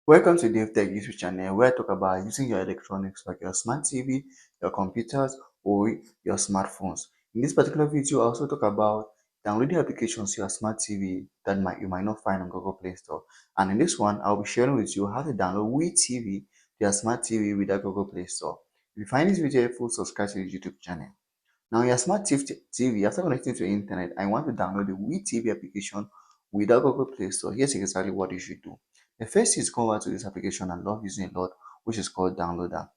Welcome to Dave Tech YouTube channel where I talk about using your electronics like your smart TV, your computers, or your smartphones. In this particular video, I also talk about downloading applications to your smart TV that you might not find on Google Play Store. And in this one, I'll be sharing with you how to download WeTV to your smart TV without Google Play Store. If you find this video helpful, subscribe to the YouTube channel. Now, your smart TV, after connecting to the internet, I want to download the WeTV application without Google Play Store. Here's exactly what you should do. The first is come over to this application I love using a lot, which is called Downloader.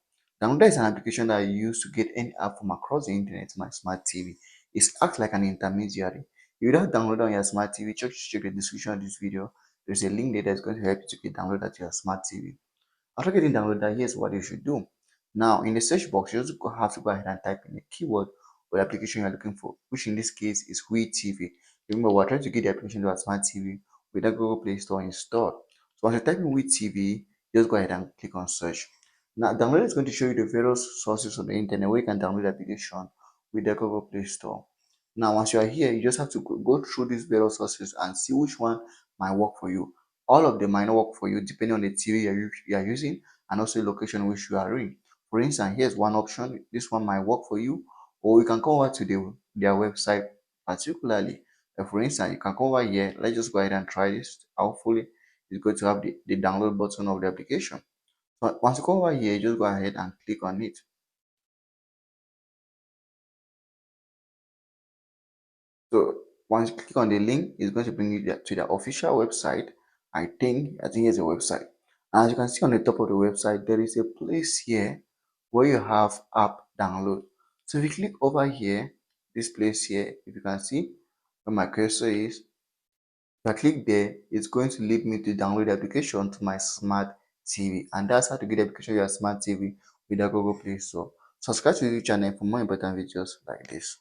Downloader is an application that I use to get any app from across the internet to my smart TV. It acts like an intermediary. If you don't download on your smart TV, check the description of this video. There's a link there that's going to help you to get downloaded to your smart TV. After getting downloaded, here's what you should do. Now, in the search box, you just have to go ahead and type in the keyword or the application you're looking for, which in this case is WeTV. Remember, we're trying to get the application to our smart TV without Google Play Store installed. So once you type in WeTV, just go ahead and click on search. Now, download is going to show you the various sources on the internet where you can download the application with the Google Play Store. Now, once you are here, you just have to go through these various sources and see which one might work for you. All of them might not work for you depending on the TV you are using and also the location which you are in. For instance, here's one option. This one might work for you, or you can come over to their website particularly. For instance, you can come over here. Let's just go ahead and try this. Hopefully, it's going to have the download button of the application. So once you come over here, just go ahead and click on it. So once you click on the link, it's going to bring you to the official website. I think it's a website. As you can see on the top of the website, there is a place here where you have app download. So if you click over here, this place here, if you can see where my cursor is, if I click there, it's going to lead me to download the application to my smart TV. And that's how to get the application to your smart TV with the Google Play Store. Subscribe to the channel for more important videos like this.